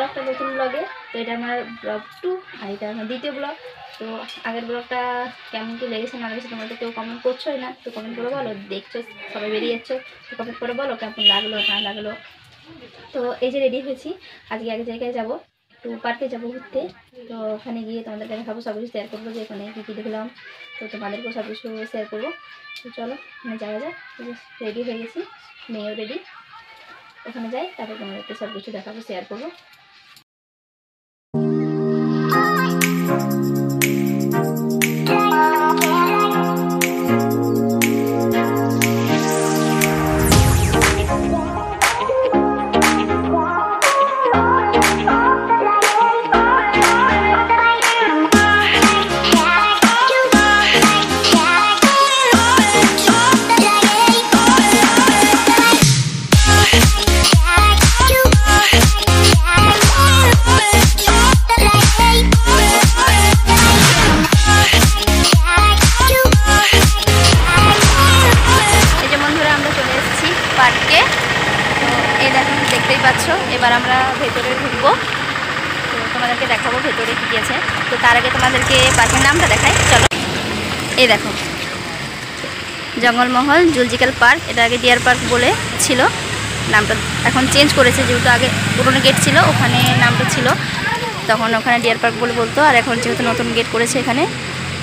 একটা নতুন ব্লগে। তো এটা আমার ব্লগ 2 আর এটা আমার দ্বিতীয় ব্লগ। তো আগের ব্লগটা কেমন কি লেগেছে না লেগেছে তোমরা তো কেউ কমেন্ট করছোই না, তো কমেন্ট করে বলো। দেখছো সবাই বেরিয়ে যাচ্ছ, তো কমেন্ট করে বলো কেমন লাগলো না লাগলো। তো এই যে রেডি হয়েছি, আজকে এক জায়গায় যাবো, একটু পার্কে যাবো ঘুরতে। তো ওখানে গিয়ে তোমাদেরকে দেখাবো, সব কিছু শেয়ার করবো যে ওখানে কী কী দেখলাম। তো তোমাদেরকেও সব কিছু শেয়ার করবো। তো চলো ওখানে যাওয়া যাক। রেডি হয়ে গেছি, মেয়েও রেডি। ওখানে যাই, তারপর তোমাদেরকে সব কিছু দেখাবো, শেয়ার করবো। পার্কে তো এই দেখো, দেখতেই পাচ্ছ। এবার আমরা ভেতরে ঢুকবো, তো তোমাদেরকে দেখাবো ভেতরে কী আছে। তো তার আগে তোমাদেরকে পার্কের নামটা দেখাই, চলো। এই দেখো, জঙ্গলমহল জুলজিক্যাল পার্ক। এটা আগে ডিয়ার পার্ক বলে ছিল, নামটা এখন চেঞ্জ করেছে। যেহেতু আগে পুরোনো গেট ছিল, ওখানে নামটা ছিল, তখন ওখানে ডিয়ার পার্ক বলে বলতো। আর এখন যেহেতু নতুন গেট করেছে এখানে,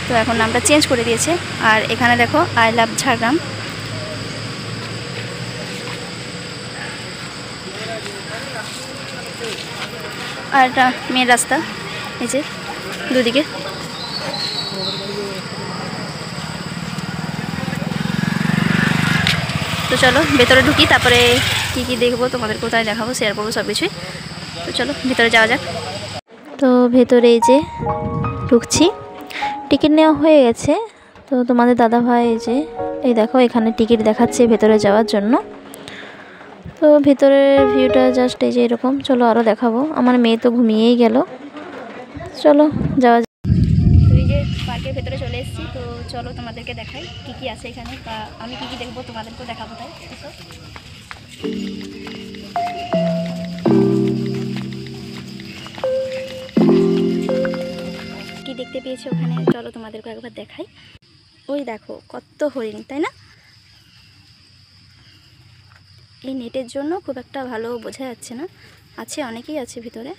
তো এখন নামটা চেঞ্জ করে দিয়েছে। আর এখানে দেখো আই লাভ ঝাড়গ্রাম। আর একটা মেন রাস্তা, এই যে দুদিকে। তো চলো ভেতরে ঢুকি, তারপরে কি কি দেখবো তোমাদের কোথায় দেখাবো, শেয়ার করবো সব কিছুই। তো চলো ভেতরে যাওয়া যাক। তো ভেতরে এই যে ঢুকছি, টিকিট নেওয়া হয়ে গেছে। তো তোমাদের দাদাভাই এই যে, এই দেখো এখানে টিকিট দেখাচ্ছে ভেতরে যাওয়ার জন্য। তো ভেতরের ভিউটা জাস্ট এই যে এরকম। চলো আরও দেখাবো। আমার মেয়ে তো ঘুমিয়েই গেল, চলো যাওয়া যাক। তো এই যে পার্কের ভেতরে চলে এসেছি। তো চলো তোমাদেরকে দেখাই কী কী আছে এখানে, বা আমি কী কী দেখবো তোমাদেরকেও দেখাবো। তাই কি দেখতে পেয়েছি ওখানে, চলো তোমাদেরকে একবার দেখাই। ওই দেখো কত হরিণ, তাই না? এই নেটের জন্য খুব একটা ভালো বোঝা যাচ্ছে না, আছে অনেকেই আছে ভিতরে।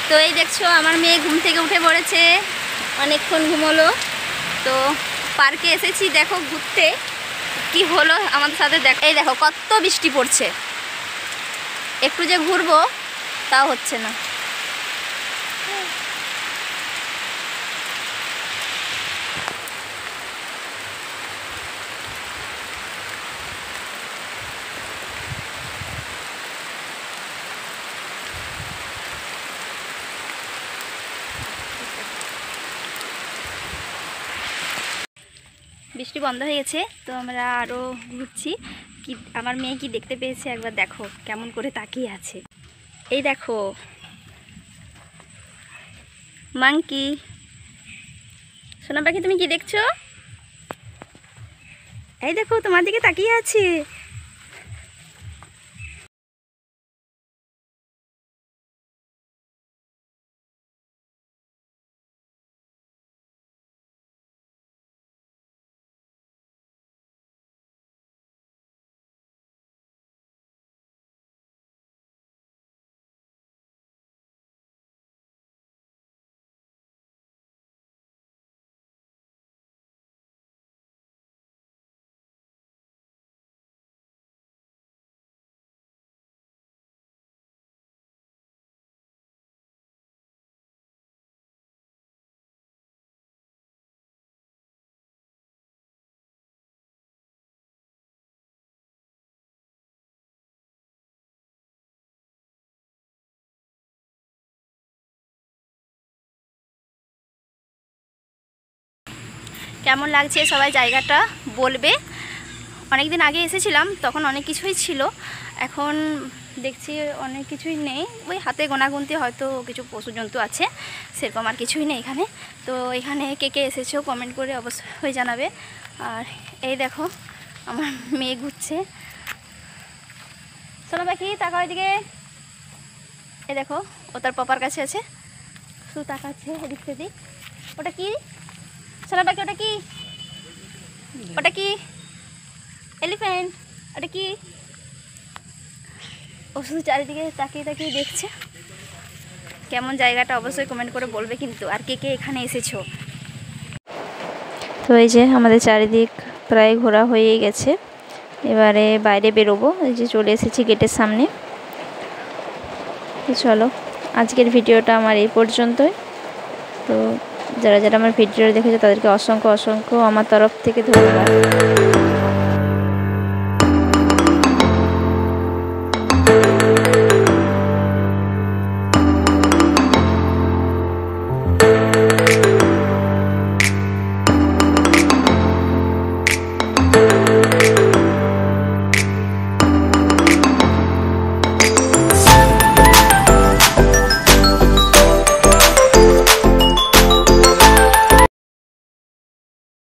তো এই দেখছো আমার মেয়ে ঘুম থেকে উঠে পড়েছে, অনেকক্ষণ ঘুমোলো। তো পার্কে এসেছি দেখো ঘুরতে, কি হলো আমাদের সাথে দেখো। এই দেখো কত বৃষ্টি পড়ছে, একটু যে ঘুরবো তাও হচ্ছে না। বৃষ্টি বন্ধ হয়ে গেছে, তো আমরা আরও ঘুরছি। কি আমার মেয়ে কি দেখতে পেয়েছে একবার দেখো, কেমন করে তাকিয়ে আছে। এই দেখো মাংকি। সোনা পাখি তুমি কি দেখছো? এই দেখো তোমার দিকে তাকিয়ে আছে। কেমন লাগছে সবাই জায়গাটা বলবে। অনেক দিন আগে এসেছিলাম, তখন অনেক কিছুই ছিল, এখন দেখছি অনেক কিছুই নেই। ওই হাতে গোনাগুনতি হয়তো কিছু পশু জন্তু আছে, সেরকম আর কিছুই নেই এখানে। তো এখানে কে কে এসেছো কমেন্ট করে অবশ্যই জানাবে। আর এই দেখো আমার মেয়ে ঘুরছে। চলো পাখি তাকাও এদিকে। এই দেখো ও তার পাপার কাছে আছে, শুধু তাকাচ্ছে এদিক সেদিক। ওটা কি সোনা পাখি? ওটা কি? ওটা কি এলিফ্যান্ট? ওটা কি? ও শুধু চারিদিকে তাকিয়ে তাকিয়ে দেখছে। কেমন জায়গাটা অবশ্যই কমেন্ট করে বলবে কিন্তু, আর কে কে এখানে এসেছো। তো এই যে আমাদের চারিদিক প্রায় ঘোরা হয়েই গেছে, এবারে বাইরে বেরোবো। এই যে চলে এসেছি গেটের সামনে। তো চলো, আজকের ভিডিওটা আমার এই পর্যন্তই। তো যারা যারা আমার ভিডিও দেখেছে তাদেরকে অসংখ্য অসংখ্য আমার তরফ থেকে ধন্যবাদ।